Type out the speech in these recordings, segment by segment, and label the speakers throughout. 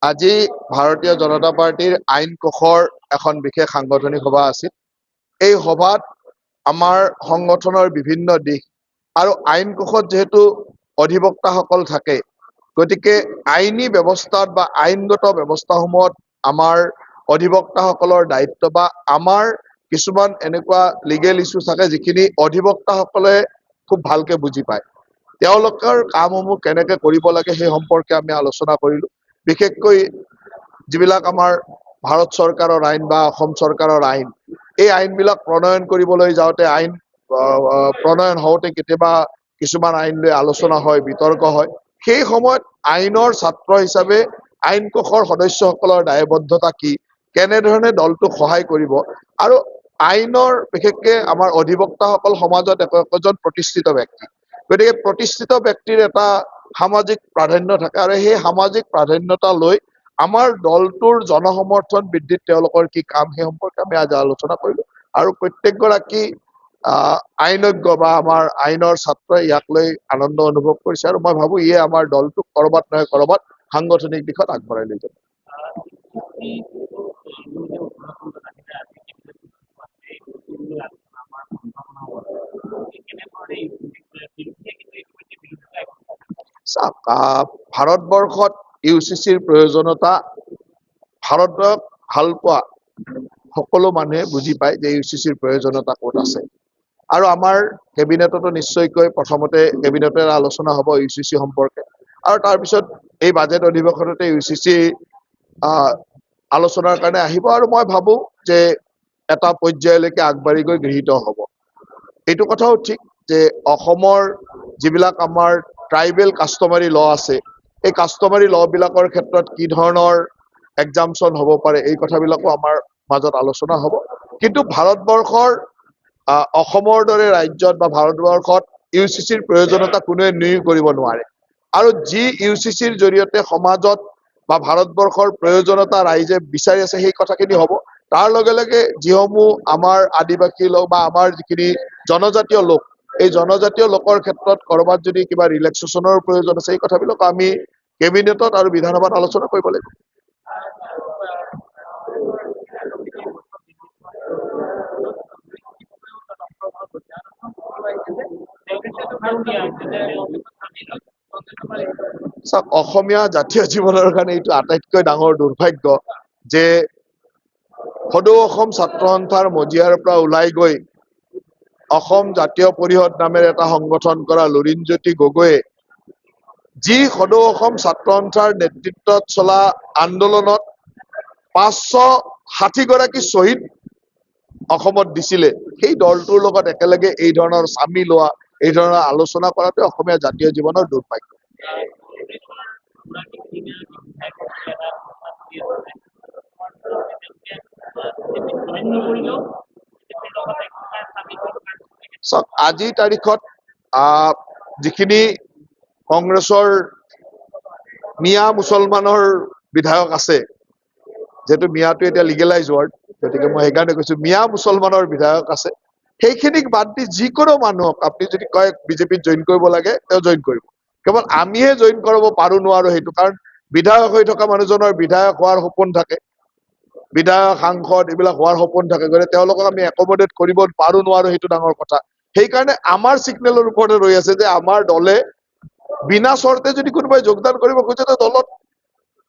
Speaker 1: আজি ভাৰতীয় জনতা পাৰ্টিৰ আইন কোষৰ এখন বিশেষ সাংগঠনিক সভা আছিল। এই সভাত আমাৰ সংগঠনৰ বিভিন্ন দিশ আৰু আইন কোষত যিহেতু অধিবক্তাসকল থাকে, গতিকে আইনী ব্যৱস্থাত বা আইনগত ব্যৱস্থাসমূহত আমাৰ অধিবক্তাসকলৰ দায়িত্ব বা আমাৰ কিছুমান এনেকুৱা লিগেল ইছ্যু থাকে যিখিনি অধিবক্তাসকলে খুব ভালকে বুজি পায়। তেওঁলোকৰ কামসমূহ কেনেকে কৰিব লাগে সেই সম্পৰ্কে আমি আলোচনা কৰিলো। বিশেষকৈ যিবিলাক আমাৰ ভাৰত চৰকাৰৰ আইন বা অসম চৰকাৰৰ আইন, এই আইনবিলাক প্ৰণয়ন কৰিবলৈ যাওঁতে প্ৰণয়ন হওঁতে কেতিয়াবা কিছুমান আইন লৈ আলোচনা হয়, বিতৰ্ক হয়। সেই সময়ত আইনৰ ছাত্ৰ হিচাপে আইন কোষৰ সদস্যসকলৰ দায়বদ্ধতা কি, কেনেধৰণে দলটোক সহায় কৰিব, আৰু আইনৰ বিশেষকে আমাৰ অধিবক্তাসকল সমাজত একোজন প্ৰতিষ্ঠিত ব্যক্তি। গতিকে প্ৰতিষ্ঠিত ব্যক্তিৰ এটা সামাজিক প্ৰাধান্য থাকে আৰু সেই সামাজিক প্ৰাধান্যতা লৈ আমাৰ দলটোৰ জনসমৰ্থন বৃদ্ধিত তেওঁলোকৰ কি কাম সেই সম্পৰ্কে আমি আজি আলোচনা কৰিলো। আৰু প্ৰত্যেকগৰাকী আইনজ্ঞ বা আমাৰ আইনৰ ছাত্ৰই ইয়াক লৈ আনন্দ অনুভৱ কৰিছে আৰু মই ভাবো ইয়ে আমাৰ দলটোক কৰবাত নহয় কৰবাত সাংগঠনিক দিশত আগবঢ়াই লৈ যাব। ভাৰতবৰ্ষত UCCৰ প্ৰয়োজনীয়তা ভাৰতক ভাল পোৱা সকলো মানুহে বুজি পায় যে UCCৰ প্ৰয়োজনীয়তা ক'ত আছে। আৰু আমাৰ কেবিনেটতো নিশ্চয়কৈ প্ৰথমতে কেবিনেটেৰ আলোচনা হ'ব UCC সম্পৰ্কে, আৰু তাৰপিছত এই বাজেট অধিৱেশনতে UCC আলোচনাৰ কাৰণে আহিব আৰু মই ভাবো যে এটা পৰ্যায়লৈকে আগবাঢ়ি গৈ গৃহীত হ'ব। এইটো কথাও ঠিক যে অসমৰ যিবিলাক আমাৰ ট্ৰাইবেল কাষ্টমাৰী ল আছে, এই কাষ্টমাৰী ল বিলাকৰ ক্ষেত্ৰত কি ধৰণৰ এক্সামশ্যন হ'ব পাৰে, এই কথাবিলাকো আমাৰ মাজত আলোচনা হ'ব। কিন্তু ভাৰতবৰ্ষৰ অসমৰ দৰে ৰাজ্যত বা ভাৰতবৰ্ষত UCCৰ প্ৰয়োজনীয়তা কোনোৱে নুই কৰিব নোৱাৰে। আৰু যি UCCৰ জৰিয়তে সমাজত বা ভাৰতবৰ্ষৰ প্ৰয়োজনীয়তা ৰাইজে বিচাৰি আছে সেই কথাখিনি হ'ব। তাৰ লগে লগে যিসমূহ আমাৰ আদিবাসী লোক বা আমাৰ যিখিনি জনজাতীয় লোক, এই জনজাতীয় লোকৰ ক্ষেত্ৰত কৰবাত যদি কিবা ৰিলেক্সেশ্যনৰ প্ৰয়োজন আছে, এই কথাবিলাক আমি কেবিনেটত আৰু বিধানসভাত আলোচনা কৰিব লাগিব। চাওক, অসমীয়া জাতীয় জীৱনৰ কাৰণে এইটো আটাইতকৈ ডাঙৰ দুৰ্ভাগ্য যে সদৌ অসম ছাত্ৰ সন্থাৰ মজিয়াৰ পৰা ওলাই গৈ অসম জাতীয় পৰিষদ নামেৰে এটা সংগঠন কৰা লুৰিণজ্যোতি গগৈয়ে যি সদৌ অসম ছাত্ৰ সন্থাৰ নেতৃত্বত চলা আন্দোলনত 560 গৰাকী শ্বহীদ অসমত দিছিলে, সেই দলটোৰ লগত একেলগে এই ধৰণৰ চামি লোৱা, এই ধৰণৰ আলোচনা কৰাটো অসমীয়া জাতীয় জীৱনৰ দুৰ্ভাগ্য। চাওক, আজিৰ তাৰিখত যিখিনি কংগ্ৰেছৰ মিয়া মুছলমানৰ বিধায়ক আছে, যিহেতু মিয়াটো এতিয়া লিগেলাইজ ৱৰ্ড, গতিকে মই সেইকাৰণে কৈছো মিয়া মুছলমানৰ বিধায়ক আছে, সেইখিনিক বাদ দি যিকোনো মানুহক আপুনি যদি কয় বিজেপিত জইন কৰিব লাগে, তেওঁ জইন কৰিব। কেৱল আমিহে জইন কৰাব পাৰো নোৱাৰো সেইটো, কাৰণ বিধায়ক হৈ থকা মানুহজনৰ বিধায়ক হোৱাৰ সপোন থাকে, বিধায়ক সাংসদ এইবিলাক হোৱাৰ সপোন থাকে, গতিকে তেওঁলোকক আমি একমোডেট কৰিব পাৰো নোৱাৰো সেইটো ডাঙৰ কথা। সেইকাৰণে আমাৰ ছিগনেলৰ ওপৰতে ৰৈ আছে যে আমাৰ দলে বিনা চৰ্তে যদি কোনোবাই যোগদান কৰিব খোজে দলত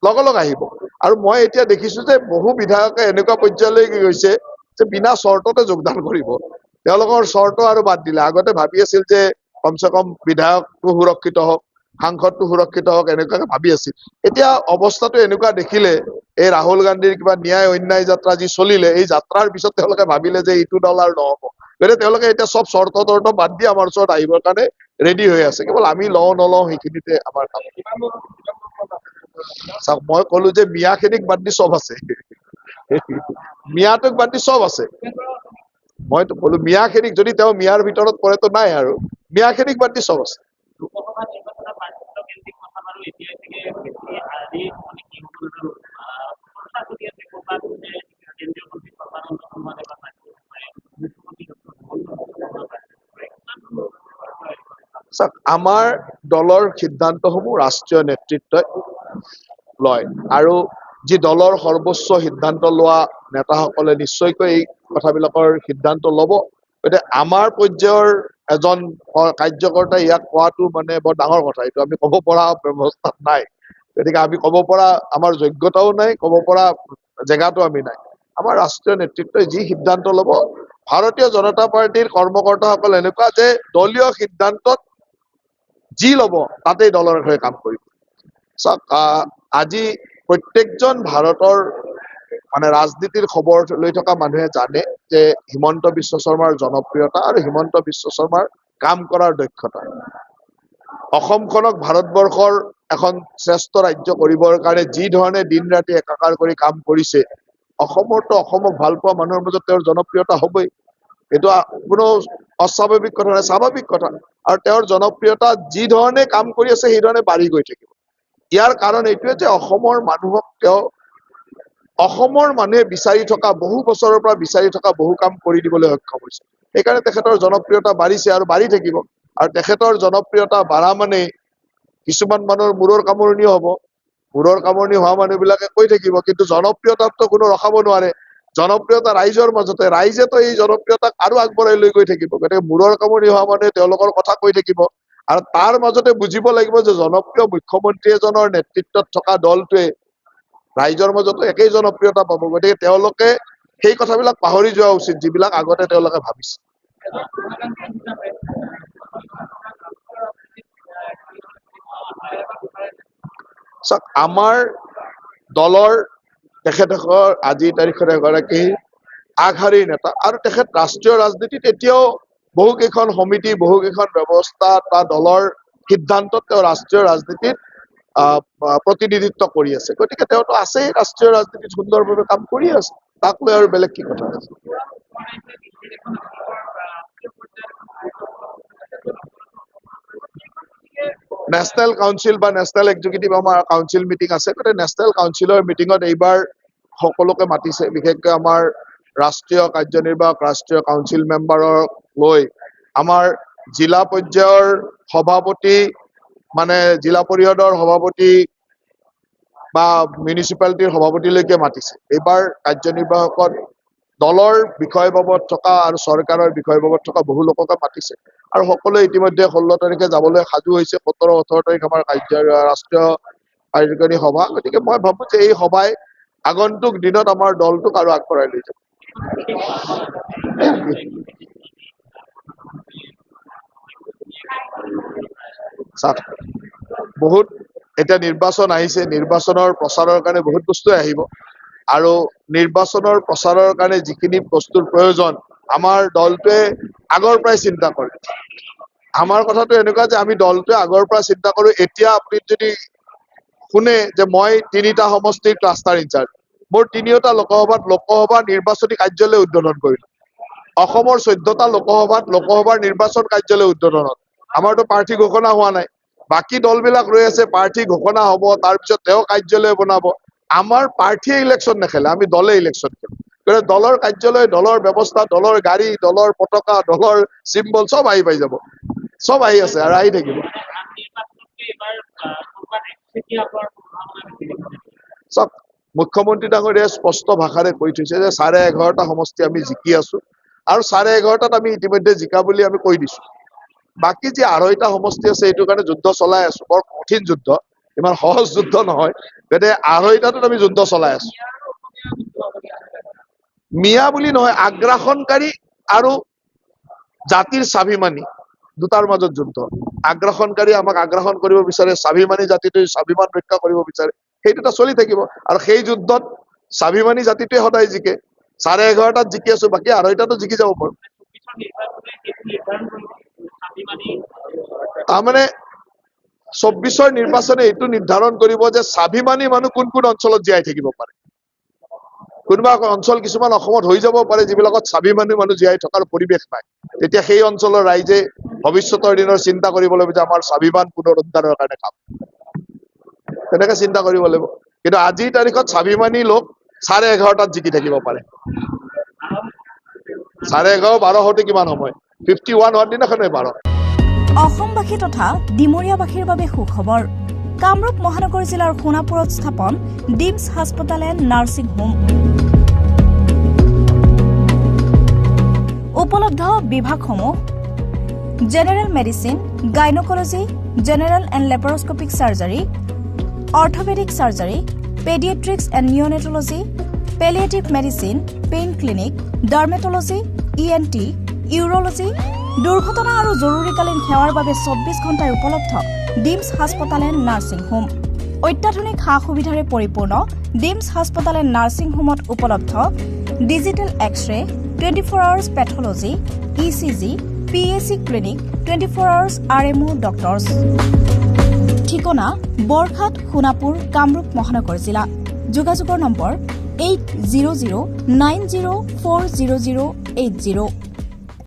Speaker 1: লগ আহিব। আৰু মই এতিয়া দেখিছো যে বহু বিধায়কে এনেকুৱা পৰ্যায়লৈকে গৈছে যে বিনা চৰ্ততে যোগদান কৰিব। তেওঁলোকৰ চৰ্ত আৰু বাদ দিলে। আগতে ভাবি আছিল যে কমচে কম বিধায়কটো সুৰক্ষিত হওক, সাংসদটো সুৰক্ষিত হওক, এনেকুৱাকে ভাবি আছিল। এতিয়া অৱস্থাটো এনেকুৱা দেখিলে, এই ৰাহুল গান্ধীৰ কিবা ন্যায় অন্যায় যাত্ৰা যি চলিলে, এই যাত্ৰাৰ পিছত তেওঁলোকে ভাবিলে যে এইটো দল আৰু নহব, গতিকে তেওঁলোকে এতিয়া চব চৰ্ত তৰ্ত বাদ দি আমাৰ ওচৰত আহিবৰ কাৰণে ৰেডি হৈ আছে। কেৱল আমি লওঁ নলওঁ সেইখিনিতে আমাৰ কাম। চাওক, মই কলো যে মিয়া খিনিক বাদ দি চব আছে, মিয়াটোক বাদ দি চব আছে। মইতো কলো মিয়া খিনিক, যদি তেওঁ মিয়াৰ ভিতৰত পৰেতো নাই, আৰু মিয়া খিনিক বাদ দি চব আছে। চাওক, আমাৰ দলৰ সিদ্ধান্তসমূহ ৰাষ্ট্ৰীয় নেতৃত্বই লয় আৰু যি দলৰ সৰ্বোচ্চ সিদ্ধান্ত লোৱা নেতাসকলে নিশ্চয়কৈ এই কথাবিলাকৰ সিদ্ধান্ত ল'ব। গতিকে আমাৰ পৰ্যায়ৰ এজন কাৰ্যকৰ্তাই ইয়াক কোৱাটো মানে বৰ ডাঙৰ কথা, এইটো আমি ক'ব পৰা ব্যৱস্থাত নাই। গতিকে আমি ক'ব পৰা আমাৰ যোগ্যতাও নাই, ক'ব পৰা জেগাটো আমি নাই। আমাৰ ৰাষ্ট্ৰীয় নেতৃত্বই যি সিদ্ধান্ত ল'ব, ভাৰতীয় জনতা পাৰ্টিৰ কৰ্মকৰ্তাসকল এনেকুৱা যে দলীয় সিদ্ধান্তত যি ল'ব তাতেই দলৰ হৈ কাম কৰিব। চাওক, আজি প্ৰত্যেকজন ভাৰতৰ মানে ৰাজনীতিৰ খবৰ লৈ থকা মানুহে জানে যে হিমন্ত বিশ্ব শৰ্মাৰ জনপ্ৰিয়তা আৰু হিমন্ত বিশ্ব শৰ্মাৰ কাম কৰাৰ দক্ষতা। অসমখনক ভাৰতবৰ্ষৰ এখন শ্ৰেষ্ঠ ৰাজ্য কৰিবৰ কাৰণে যি ধৰণে দিন ৰাতি একাকাৰ কৰি কাম কৰিছে, অসমক ভাল পোৱা মানুহৰ মাজত তেওঁৰ জনপ্ৰিয়তা হ'বই। এইটো কোনো অস্বাভাৱিক কথা নহয়, স্বাভাৱিক কথা। আৰু তেওঁৰ জনপ্ৰিয়তা যি ধৰণে কাম কৰি আছে সেই ধৰণে বাঢ়ি গৈ থাকিব। ইয়াৰ কাৰণ এইটোৱে যে অসমৰ মানুহক অসমৰ মানুহে বিচাৰি থকা, বহু বছৰৰ পৰা বিচাৰি থকা বহু কাম কৰি দিবলৈ সক্ষম হৈছে। সেইকাৰণে তেখেতৰ জনপ্ৰিয়তা বাঢ়িছে আৰু বাঢ়ি থাকিব। আৰু তেখেতৰ জনপ্ৰিয়তা বাঢ়া মানে কিছুমান মানুহৰ মূৰৰ কামৰণিও হ'ব। মূৰৰ কামৰণি হোৱা মানুহবিলাকে কৈ থাকিব, কিন্তু জনপ্ৰিয়তাতো কোনো ৰখাব নোৱাৰে। জনপ্ৰিয়তা ৰাইজৰ মাজতে, ৰাইজেতো এই জনপ্ৰিয়তাক আৰু আগবঢ়াই লৈ গৈ থাকিব। গতিকে মূৰৰ কামৰণি হোৱা মানুহে তেওঁলোকৰ কথা কৈ থাকিব। আৰু তাৰ মাজতে বুজিব লাগিব যে জনপ্ৰিয় মুখ্যমন্ত্ৰী এজনৰ নেতৃত্বত থকা দলটোৱে ৰাইজৰ মাজতো একেই জনপ্ৰিয়তা পাব। গতিকে তেওঁলোকে সেই কথাবিলাক পাহৰি যোৱা উচিত যিবিলাক আগতে তেওঁলোকে ভাবিছে। চাওক, আমাৰ দলৰ তেখেতৰ আজিৰ তাৰিখত এগৰাকী আগশাৰীৰ নেতা আৰু তেখেত ৰাষ্ট্ৰীয় ৰাজনীতিত এতিয়াও বহু কেইখন সমিতি, বহু কেইখন ব্যৱস্থা বা দলৰ সিদ্ধান্তত তেওঁ ৰাষ্ট্ৰীয় ৰাজনীতিত প্ৰতিনিধিত্ব কৰি আছে। গতিকে তেওঁতো আছেই ৰাষ্ট্ৰীয় ৰাজনীতিত সুন্দৰভাৱে কাম কৰি আছে, তাক লৈ আৰু বেলেগ কি কথা আছে। নেশ্যনেল কাউন্সিল বা নেশ্যনেল এক্সিকিউটিভ আমাৰ কাউন্সিল মিটিং আছে। গতিকে নেশ্যনেল কাউন্সিলৰ মিটিঙত এইবাৰ সকলোকে মাতিছে, বিশেষকৈ আমাৰ ৰাষ্ট্ৰীয় কাৰ্যনিৰ্বাহক, ৰাষ্ট্ৰীয় কাউন্সিল মেম্বাৰক লৈ আমাৰ জিলা পৰ্যায়ৰ সভাপতি, মানে জিলা পৰিষদৰ সভাপতি বা মিউনিচিপালিটিৰ সভাপতিলৈকে মাতিছে। এইবাৰ কাৰ্যনিৰ্বাহকত দলৰ বিষয়ববত থকা আৰু চৰকাৰৰ বিষয়ববত থকা বহু লোককে মাতিছে আৰু সকলোৱে ইতিমধ্যে 16 তাৰিখে যাবলৈ সাজু হৈছে। 17-18 তাৰিখ আমাৰ ৰাষ্ট্ৰীয় কাৰ্যকাৰী সভা। গতিকে মই ভাবো যে এই সভাই আগন্তুক দিনত আমাৰ দলটোক আৰু আগবঢ়াই লৈ যাব। বহুত এতিয়া নিৰ্বাচন আহিছে, নিৰ্বাচনৰ প্ৰচাৰৰ কাৰণে বহুত বস্তুৱে আহিব আৰু নিৰ্বাচনৰ প্ৰচাৰৰ কাৰণে যিখিনি বস্তুৰ প্ৰয়োজন আমাৰ দলটোৱে আগৰ পৰাই চিন্তা কৰে। আমাৰ কথাটো এনেকুৱা যে আমি দলটোৱে আগৰ পৰা চিন্তা কৰো। এতিয়া আপুনি যদি শুনে যে মই 3টা সমষ্টিৰ ক্লাষ্টাৰ ইনচাৰ্জ, মোৰ 3টা লোকসভা নিৰ্বাচনী কাৰ্যালয় উদ্বোধন কৰিলো। অসমৰ 14টা লোকসভাৰ নিৰ্বাচন কাৰ্যালয় উদ্বোধনত আমাৰতো প্ৰাৰ্থী ঘোষণা হোৱা নাই। বাকী দলবিলাক ৰৈ আছে, প্ৰাৰ্থী ঘোষণা হ'ব, তাৰপিছত তেওঁ কাৰ্যালয় বনাব। আমাৰ প্ৰাৰ্থীয়ে ইলেকশ্যন নেখেলে, আমি দলে ইলেকশ্যন খেলো। গতিকে দলৰ কাৰ্যালয়, দলৰ ব্যৱস্থা, দলৰ গাড়ী, দলৰ পতাকা, দলৰ চিম্বল চব আহি পাই যাব, চব আহি আছে আৰু আহি থাকিব। চব মুখ্যমন্ত্ৰী ডাঙৰীয়াই স্পষ্ট ভাষাৰে কৈ থৈছে যে 11.5টা সমষ্টি আমি জিকি আছো আৰু 11.5টাত আমি ইতিমধ্যে জিকা বুলি আমি কৈ দিছো। বাকী যি 2.5টা সমষ্টি আছে এইটোৰ কাৰণে যুদ্ধ চলাই আছো, বৰ কঠিন যুদ্ধ, ইমান সহজ যুদ্ধ নহয়। গতিকে 2.5টাটোত আমি যুদ্ধ চলাই আছো। মিয়া বুলি নহয়, আগ্ৰাসনকাৰী আৰু জাতিৰ স্বাভিমানী দুটাৰ মাজত যুদ্ধ। আগ্ৰাসনকাৰী আমাক আগ্ৰাসন কৰিব বিচাৰে, স্বাভিমানী জাতিটোৰ স্বাভিমান ৰক্ষা কৰিব বিচাৰে, সেই দুটা চলি থাকিব। আৰু সেই যুদ্ধত স্বাভিমানী জাতিটোৱে সদায় জিকে। 11.5টাত জিকি আছো, বাকী 2.5টাতো জিকি যাব পাৰো। তাৰমানে 24ৰ নিৰ্বাচনে এইটো নিৰ্ধাৰণ কৰিব যে স্বাভিমানী মানুহ কোন কোন অঞ্চলত জীয়াই থাকিব পাৰে। কোনোবা অঞ্চল কিছুমান অসমত হৈ যাব পাৰে যিবিলাকত স্বাভিমানী মানুহ জীয়াই থকাৰ পৰিৱেশ নাই। তেতিয়া সেই অঞ্চলৰ ৰাইজে ভৱিষ্যতৰ দিনৰ চিন্তা কৰিব লাগিব যে আমাৰ স্বাভিমান পুনৰুদ্ধাৰৰ কাৰণে কাম, তেনেকে চিন্তা কৰিব লাগিব। কিন্তু আজিৰ তাৰিখত স্বাভিমানী লোক 11.5টাত জিকি থাকিব পাৰে। 11.5, 12 হওঁতে কিমান সময়, 51 হোৱাৰ দিনাখনে 12।
Speaker 2: অসমবাসী তথা ডিমৰীয়াবাসীৰ বাবে সুখবৰ। কামৰূপ মহানগৰ জিলাৰ সোণাপুৰত স্থাপন ডিমছ হাস্পতাল এণ্ড নাৰ্ছিং হোম। উপলব্ধ বিভাগসমূহ general medicine, gynaecology, general and laparoscopic surgery, orthopaedic surgery, paediatrics and neonatology, palliative medicine, pain clinic, dermatology, ENT, urology, দুৰ্ঘটনা আৰু জৰুৰীকালীন সেৱাৰ বাবে 24 ঘণ্টাই উপলব্ধ ডিমছ হাস্পতাল এণ্ড নাৰ্ছিং হোম। অত্যাধুনিক সা সুবিধাৰে পৰিপূৰ্ণ ডিমছ হাস্পতাল এণ্ড নাৰ্ছিং হোমত উপলব্ধ digital X-ray, 24 hours pathology, ECG, PAC clinic, 24 hours RMO doctors. ঠিকনা বৰঘাট, সোণাপুৰ, কামৰূপ মহানগৰ জিলা। যোগাযোগৰ নম্বৰ 8009040080।